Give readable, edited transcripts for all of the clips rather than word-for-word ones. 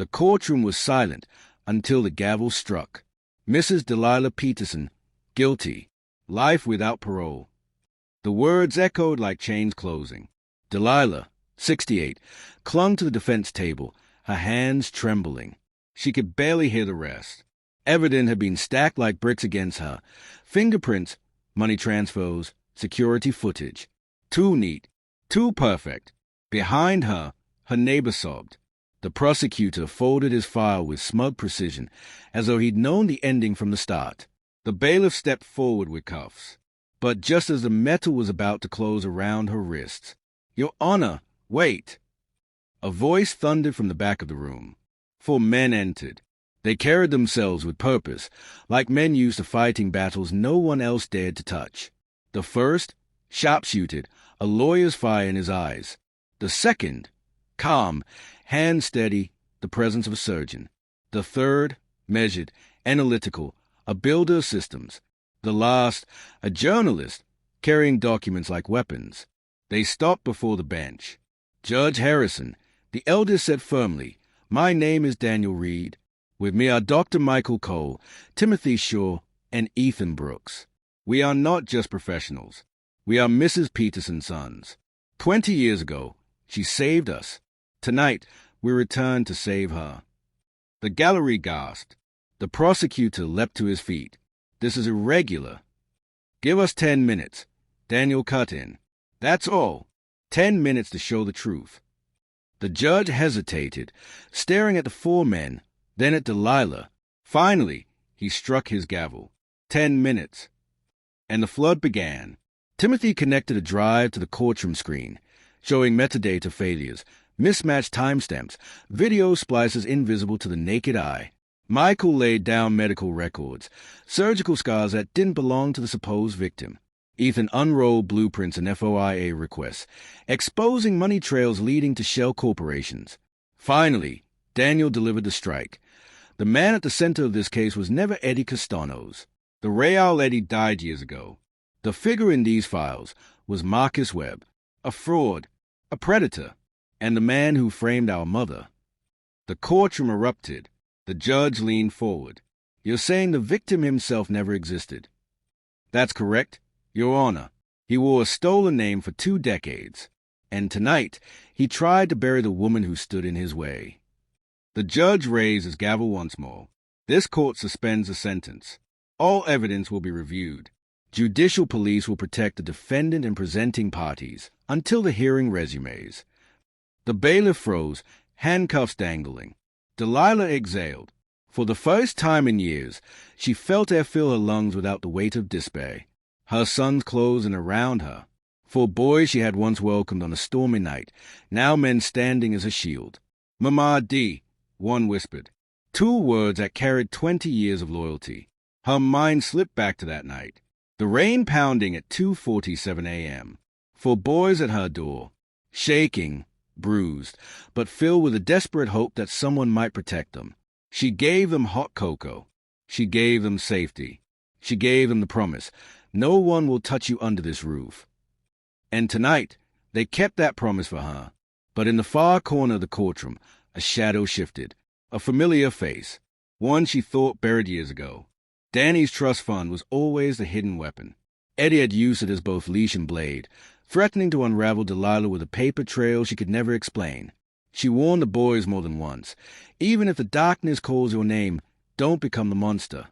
The courtroom was silent until the gavel struck. Mrs. Delilah Peterson, guilty, life without parole. The words echoed like chains closing. Delilah, 68, clung to the defense table, her hands trembling. She could barely hear the rest. Evidence had been stacked like bricks against her. Fingerprints, money transfers, security footage. Too neat, too perfect. Behind her, her neighbor sobbed. The prosecutor folded his file with smug precision, as though he'd known the ending from the start. The bailiff stepped forward with cuffs. But just as the metal was about to close around her wrists, "Your Honor, wait!" A voice thundered from the back of the room. 4 men entered. They carried themselves with purpose, like men used to fighting battles no one else dared to touch. The first, sharp-shooted, a lawyer's fire in his eyes. The second, calm, hand steady, the presence of a surgeon. The third, measured, analytical, a builder of systems. The last, a journalist, carrying documents like weapons. They stopped before the bench. Judge Harrison, the eldest, said firmly, "My name is Daniel Reed. With me are Dr. Michael Cole, Timothy Shaw, and Ethan Brooks. We are not just professionals. We are Mrs. Peterson's sons. 20 years ago, she saved us. Tonight, we return to save her." The gallery gasped. The prosecutor leapt to his feet. "This is irregular." "Give us 10 minutes. Daniel cut in. "That's all. 10 minutes to show the truth." The judge hesitated, staring at the 4 men, then at Delilah. Finally, he struck his gavel. 10 minutes. And the flood began. Timothy connected a drive to the courtroom screen, showing metadata failures, mismatched timestamps, video splices invisible to the naked eye. Michael laid down medical records, surgical scars that didn't belong to the supposed victim. Ethan unrolled blueprints and FOIA requests, exposing money trails leading to shell corporations. Finally, Daniel delivered the strike. The man at the center of this case was never Eddie Castanos. The Real Eddie died years ago. The figure in these files was Marcus Webb, a fraud, a predator, and the man who framed our mother. The courtroom erupted. The judge leaned forward. "You're saying the victim himself never existed?" "That's correct, Your Honor. He wore a stolen name for 2 decades, and tonight he tried to bury the woman who stood in his way." The judge raised his gavel once more. "This court suspends the sentence. All evidence will be reviewed. Judicial police will protect the defendant and presenting parties until the hearing resumes." The bailiff froze, handcuffs dangling. Delilah exhaled. For the first time in years, she felt air fill her lungs without the weight of despair. Her sons closing around her. 4 boys she had once welcomed on a stormy night, now men standing as a shield. "Mama D," one whispered. 2 words that carried 20 years of loyalty. Her mind slipped back to that night. The rain pounding at 2:47 a.m. 4 boys at her door, shaking, bruised, but filled with a desperate hope that someone might protect them. She gave them hot cocoa. She gave them safety. She gave them the promise, "No one will touch you under this roof." And tonight, they kept that promise for her. But in the far corner of the courtroom, a shadow shifted. A familiar face, one she thought buried years ago. Danny's trust fund was always the hidden weapon. Eddie had used it as both leash and blade, threatening to unravel Delilah with a paper trail she could never explain. She warned the boys more than once, "Even if the darkness calls your name, don't become the monster."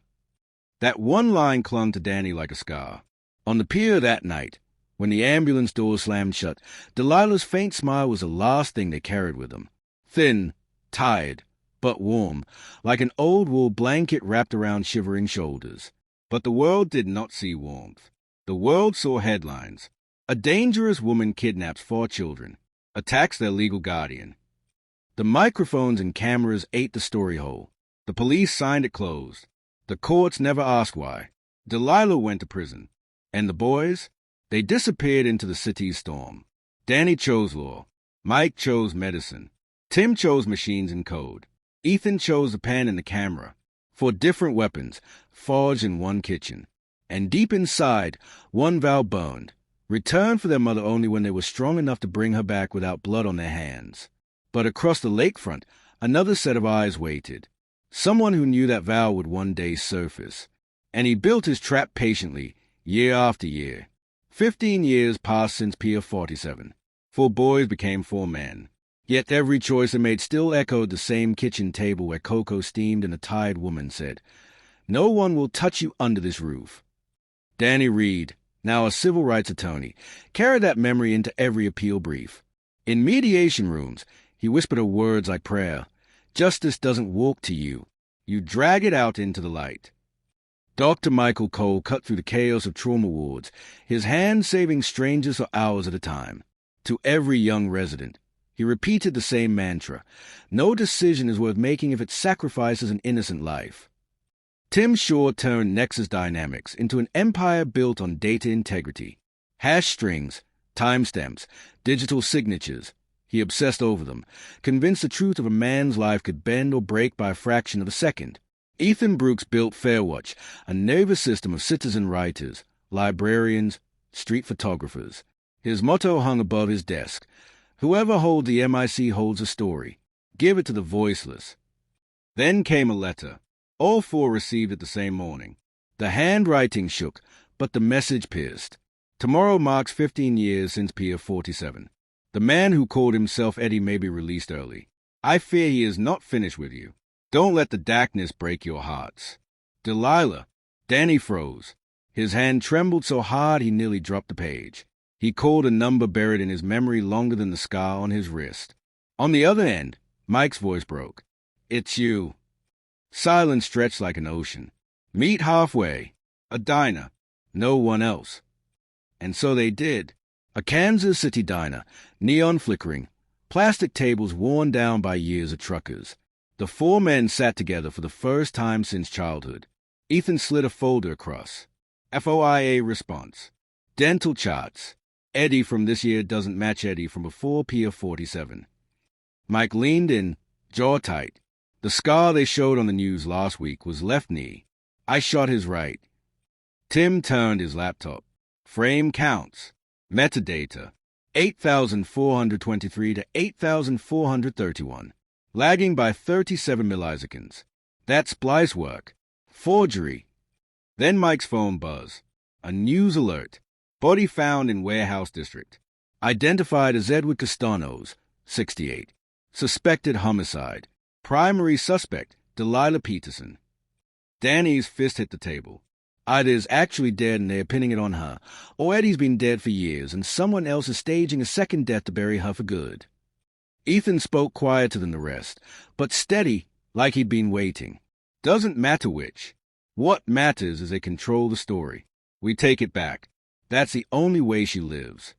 That one line clung to Danny like a scar. On the pier that night, when the ambulance doors slammed shut, Delilah's faint smile was the last thing they carried with them. Thin, tired, but warm, like an old wool blanket wrapped around shivering shoulders. But the world did not see warmth. The world saw headlines. A dangerous woman kidnaps 4 children, attacks their legal guardian. The microphones and cameras ate the story whole. The police signed it closed. The courts never asked why. Delilah went to prison. And the boys? They disappeared into the city's storm. Danny chose law. Mike chose medicine. Tim chose machines and code. Ethan chose the pen and the camera. 4 different weapons, forged in one kitchen. And deep inside, one vow burned. Return for their mother only when they were strong enough to bring her back without blood on their hands. But across the lakefront, Another set of eyes waited. Someone who knew that Val would one day surface. And he built his trap patiently, year after year. 15 years passed since Pier 47. 4 boys became 4 men. Yet every choice they made still echoed the same kitchen table where cocoa steamed and a tired woman said, "No one will touch you under this roof." Danny Reed, now a civil rights attorney, carried that memory into every appeal brief. In mediation rooms, he whispered her words like prayer. Justice doesn't walk to you. You drag it out into the light. Dr. Michael Cole cut through the chaos of trauma wards, his hand saving strangers for hours at a time. To every young resident, he repeated the same mantra: no decision is worth making if it sacrifices an innocent life. Tim Shaw turned Nexus Dynamics into an empire built on data integrity. Hash strings, timestamps, digital signatures. He obsessed over them, convinced the truth of a man's life could bend or break by a fraction of a second. Ethan Brooks built Fairwatch, a nervous system of citizen writers, librarians, street photographers. His motto hung above his desk: whoever holds the MIC holds a story. Give it to the voiceless. Then came a letter. All 4 received it the same morning. The handwriting shook, but the message pierced. Tomorrow marks 15 years since Pier 47. The man who called himself Eddie may be released early. I fear he is not finished with you. Don't let the darkness break your hearts. Delilah. Danny froze. His hand trembled so hard he nearly dropped the page. He called a number buried in his memory longer than the scar on his wrist. On the other end, Mike's voice broke. It's you. Silence stretched like an ocean. Meet halfway. A diner. No one else. And so they did. A Kansas City diner, neon flickering, plastic tables worn down by years of truckers. The 4 men sat together for the first time since childhood. Ethan slid a folder across. FOIA response. Dental charts. Eddie from this year doesn't match Eddie from before Pier 47. Mike leaned in, jaw tight. The scar they showed on the news last week was left knee. I shot his right. Tim turned his laptop. Frame counts. Metadata, 8,423 to 8,431, lagging by 37 milliseconds. That's splice work. Forgery. Then Mike's phone buzzed. A news alert. Body found in warehouse district. Identified as Edward Castanos, 68. Suspected homicide. Primary suspect, Delilah Peterson. Danny's fist hit the table. Either is actually dead and they're pinning it on her, or Eddie's been dead for years and someone else is staging a second death to bury her for good. Ethan spoke quieter than the rest, but steady, like he'd been waiting. Doesn't matter which. What matters is they control the story. We take it back. That's the only way she lives.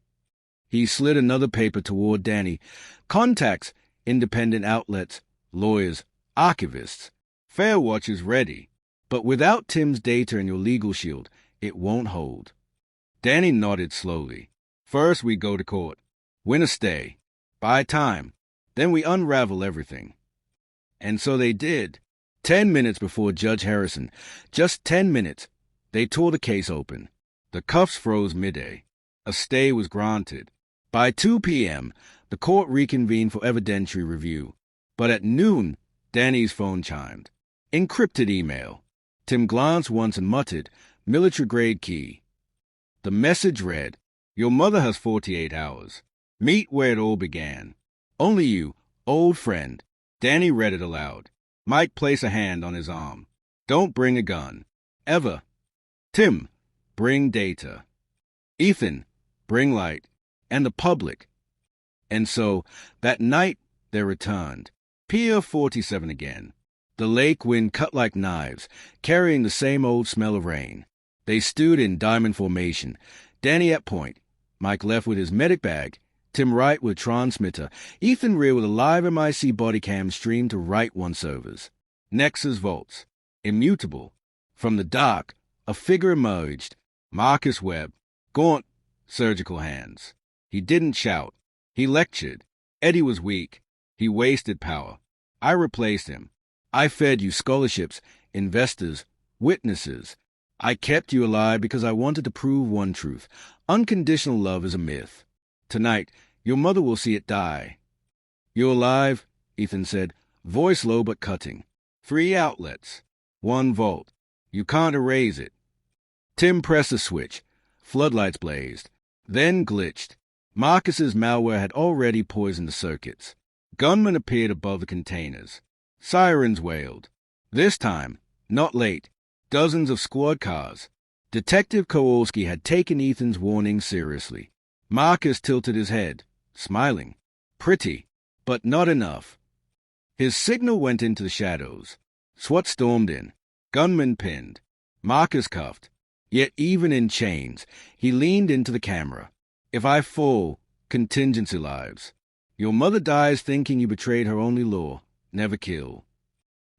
He slid another paper toward Danny. Contacts, independent outlets, lawyers, archivists. Fairwatch is ready. But without Tim's data and your legal shield, it won't hold. Danny nodded slowly. First we go to court. Win a stay. Buy time. Then we unravel everything. And so they did. 10 minutes before Judge Harrison. Just 10 minutes. They tore the case open. The cuffs froze midday. A stay was granted. By 2 p.m., the court reconvened for evidentiary review. But at noon, Danny's phone chimed. Encrypted email. Tim glanced once and muttered, military-grade key. The message read, Your mother has 48 hours. Meet where it all began. Only you, old friend. Danny read it aloud. Mike placed a hand on his arm. Don't bring a gun. Ever. Tim, bring data. Ethan, bring light. And the public. And so, that night, they returned. Pier 47 again. The lake wind cut like knives, carrying the same old smell of rain. They stood in diamond formation, Danny at point, Mike left with his medic bag, Tim right with transmitter, Ethan rear with a live MIC body cam streamed to right one servers. Nexus vaults, immutable. From the dark, a figure emerged, Marcus Webb, gaunt, surgical hands. He didn't shout. He lectured. Eddie was weak. He wasted power. I replaced him. I fed you scholarships, investors, witnesses. I kept you alive because I wanted to prove one truth. Unconditional love is a myth. Tonight, your mother will see it die. You're alive, Ethan said, voice low but cutting. 3 outlets. 1 volt. You can't erase it. Tim pressed a switch. Floodlights blazed. Then glitched. Marcus's malware had already poisoned the circuits. Gunmen appeared above the containers. Sirens wailed. This time, not late, dozens of squad cars. Detective Kowalski had taken Ethan's warning seriously. Marcus tilted his head, smiling. Pretty, but not enough. His signal went into the shadows. SWAT stormed in. Gunmen pinned. Marcus cuffed. Yet even in chains, he leaned into the camera. If I fall, contingency lives. Your mother dies thinking you betrayed her only law, never kill.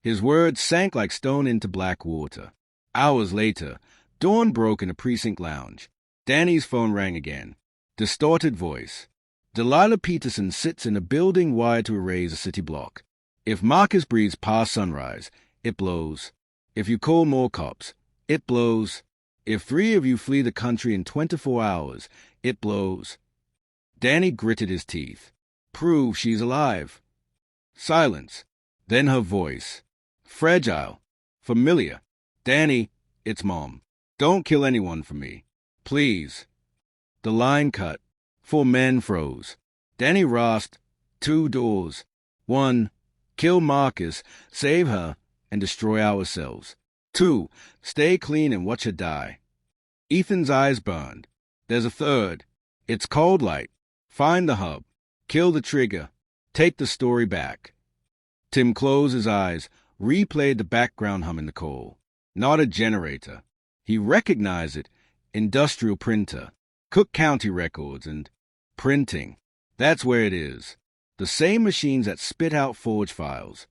His words sank like stone into black water. Hours later, dawn broke in a precinct lounge. Danny's phone rang again. Distorted voice. Delilah Peterson sits in a building wired to erase a city block. If Marcus breathes past sunrise, it blows. If you call more cops, it blows. If 3 of you flee the country in 24 hours, it blows. Danny gritted his teeth. Prove she's alive. Silence. Then her voice. Fragile. Familiar. Danny, it's Mom. Don't kill anyone for me. Please. The line cut. 4 men froze. Danny rasped. 2 doors. 1. Kill Marcus, save her, and destroy ourselves. 2. Stay clean and watch her die. Ethan's eyes burned. There's a 3rd. It's cold light. Find the hub. Kill the trigger. Take the story back. Tim closed his eyes, replayed the background hum in the call. Not a generator. He recognized it. Industrial printer. Cook County records and printing. That's where it is. The same machines that spit out forge files.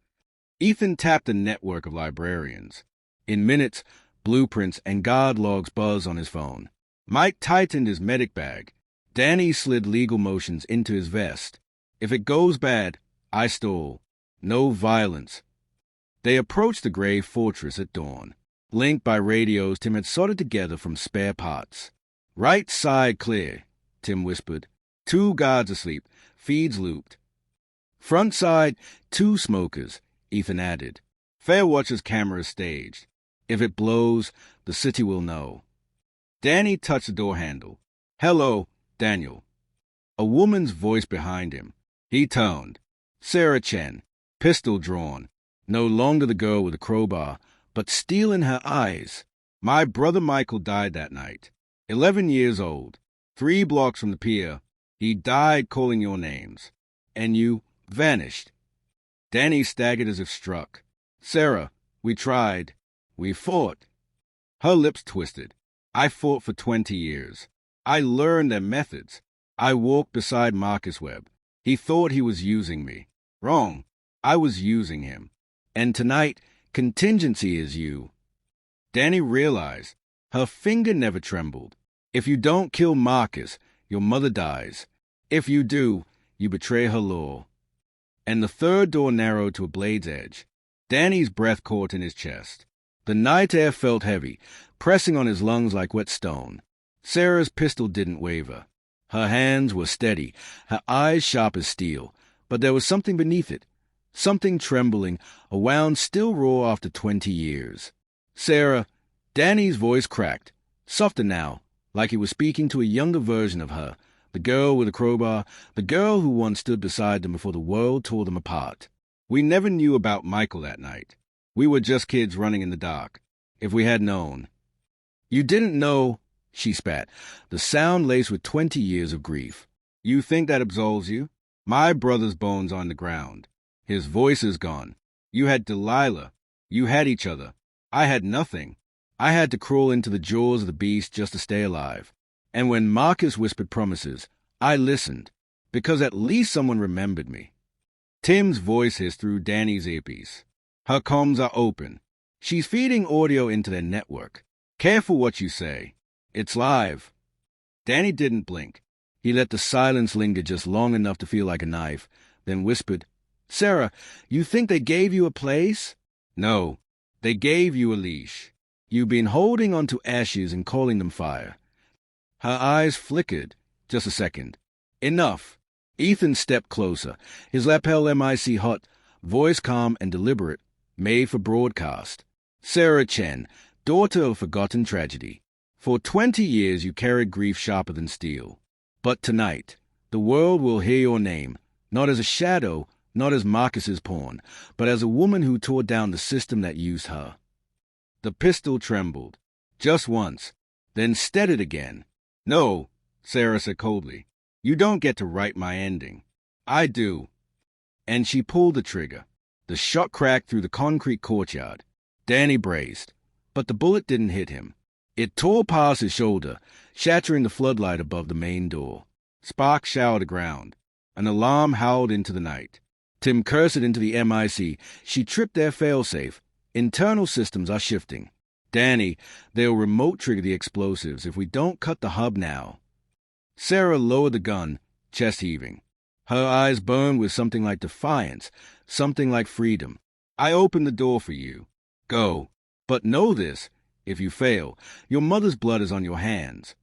Ethan tapped a network of librarians. In minutes, blueprints and guard logs buzzed on his phone. Mike tightened his medic bag. Danny slid legal motions into his vest. If it goes bad, I stall. No violence. They approached the gray fortress at dawn. Linked by radios Tim had sorted together from spare parts. Right side clear, Tim whispered. 2 guards asleep, feeds looped. Front side, 2 smokers, Ethan added. Fairwatcher's camera staged. If it blows, the city will know. Danny touched the door handle. Hello, Daniel. A woman's voice behind him. He turned. Sarah Chen, pistol drawn. No longer the girl with the crowbar, but steel in her eyes. My brother Michael died that night. 11 years old. 3 blocks from the pier. He died calling your names. And you vanished. Danny staggered as if struck. Sarah, we tried. We fought. Her lips twisted. I fought for 20 years. I learned their methods. I walked beside Marcus Webb. He thought he was using me. Wrong. I was using him. And tonight, contingency is you. Danny realized. Her finger never trembled. If you don't kill Marcus, your mother dies. If you do, you betray her law. And the 3rd door narrowed to a blade's edge. Danny's breath caught in his chest. The night air felt heavy, pressing on his lungs like wet stone. Sarah's pistol didn't waver. Her hands were steady, her eyes sharp as steel, but there was something beneath it. Something trembling, a wound still raw after 20 years. Sarah, Danny's voice cracked, softer now, like he was speaking to a younger version of her, the girl with a crowbar, the girl who once stood beside them before the world tore them apart. We never knew about Michael that night. We were just kids running in the dark. If we had known. You didn't know, she spat, the sound laced with 20 years of grief. You think that absolves you? My brother's bones are on the ground. His voice is gone. You had Delilah. You had each other. I had nothing. I had to crawl into the jaws of the beast just to stay alive. And when Marcus whispered promises, I listened, because at least someone remembered me. Tim's voice hissed through Danny's earpiece. Her comms are open. She's feeding audio into their network. Careful what you say. It's live. Danny didn't blink. He let the silence linger just long enough to feel like a knife, then whispered, Sarah, you think they gave you a place? No, they gave you a leash. You've been holding onto ashes and calling them fire. Her eyes flickered. Just a second. Enough. Ethan stepped closer, his lapel MIC hot, voice calm and deliberate, made for broadcast. Sarah Chen, daughter of forgotten tragedy. For 20 years you carried grief sharper than steel. But tonight, the world will hear your name, not as a shadow, not as Marcus's pawn, but as a woman who tore down the system that used her. The pistol trembled, just once, then steadied again. "No," Sarah said coldly. "You don't get to write my ending. I do." And she pulled the trigger. The shot cracked through the concrete courtyard. Danny braced, but the bullet didn't hit him. It tore past his shoulder, shattering the floodlight above the main door. Sparks showered the ground. An alarm howled into the night. Tim cursed it into the MIC. She tripped their failsafe. Internal systems are shifting. Danny, they'll remote trigger the explosives if we don't cut the hub now. Sarah lowered the gun, chest heaving. Her eyes burned with something like defiance, something like freedom. "I opened the door for you. Go. But know this, if you fail, your mother's blood is on your hands."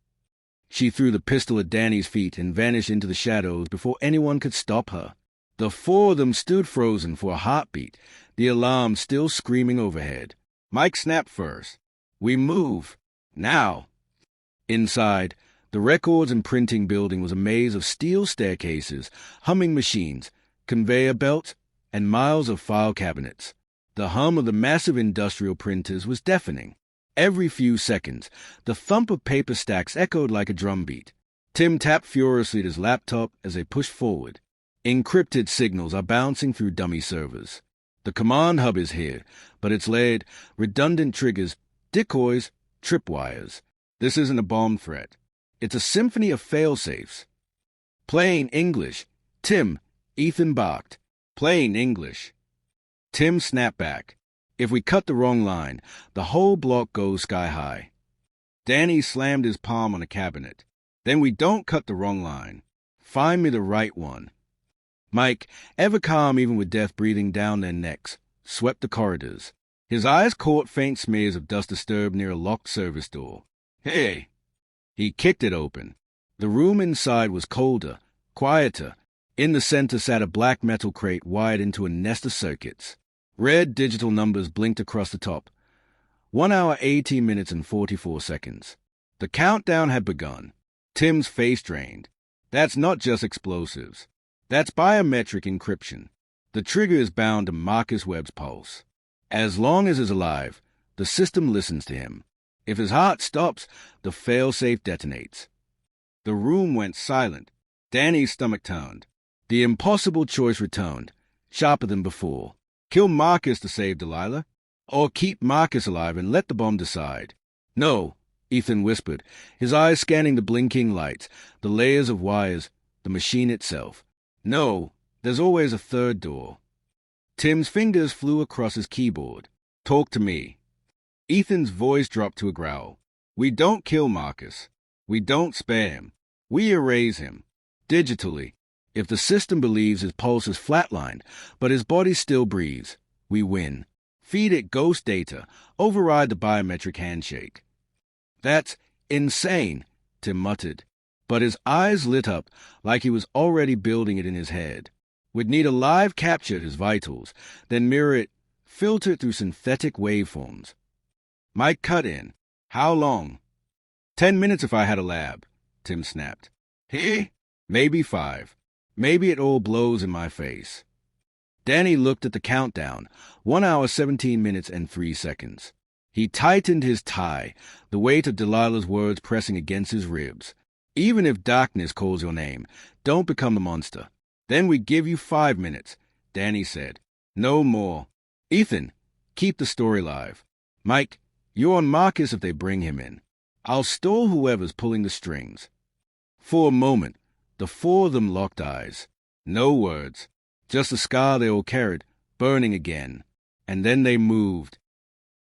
She threw the pistol at Danny's feet and vanished into the shadows before anyone could stop her. The four of them stood frozen for a heartbeat, the alarm still screaming overhead. Mike snapped first. "We move. Now." Inside, the records and printing building was a maze of steel staircases, humming machines, conveyor belts, and miles of file cabinets. The hum of the massive industrial printers was deafening. Every few seconds, the thump of paper stacks echoed like a drumbeat. Tim tapped furiously at his laptop as they pushed forward. Encrypted signals are bouncing through dummy servers. The command hub is here, but it's laid redundant triggers, decoys, tripwires. This isn't a bomb threat. It's a symphony of failsafes. "Plain English." "Tim," Ethan barked. "Plain English." Tim snapped back. "If we cut the wrong line, the whole block goes sky high." Danny slammed his palm on a cabinet. "Then we don't cut the wrong line. Find me the right one." Mike, ever calm even with death breathing down their necks, swept the corridors. His eyes caught faint smears of dust disturbed near a locked service door. "Hey!" He kicked it open. The room inside was colder, quieter. In the center sat a black metal crate wired into a nest of circuits. Red digital numbers blinked across the top. 1 hour, 18 minutes, and 44 seconds. The countdown had begun. Tim's face drained. That's not just explosives. That's biometric encryption. The trigger is bound to Marcus Webb's pulse. As long as he's alive, the system listens to him. If his heart stops, the failsafe detonates. The room went silent. Danny's stomach turned. The impossible choice returned, sharper than before. Kill Marcus to save Delilah, or keep Marcus alive and let the bomb decide. "No," Ethan whispered, his eyes scanning the blinking lights, the layers of wires, the machine itself. "No, there's always a third door." Tim's fingers flew across his keyboard. "Talk to me." Ethan's voice dropped to a growl. "We don't kill Marcus. We don't spare him. We erase him. Digitally. If the system believes his pulse is flatlined, but his body still breathes, we win. Feed it ghost data. Override the biometric handshake." "That's insane," Tim muttered. But his eyes lit up like he was already building it in his head. We'd need a live capture of his vitals, then mirror it, filter it through synthetic waveforms. Mike cut in. "How long?" 10 minutes if I had a lab," Tim snapped. "He? Maybe 5. Maybe it all blows in my face." Danny looked at the countdown, 1 hour, 17 minutes, and 3 seconds. He tightened his tie, the weight of Delilah's words pressing against his ribs. "Even if darkness calls your name, don't become the monster. Then we give you 5 minutes," Danny said. "No more. Ethan, keep the story live. Mike, you're on Marcus if they bring him in. I'll stall whoever's pulling the strings." For a moment, the four of them locked eyes. No words, just the scar they all carried, burning again. And then they moved.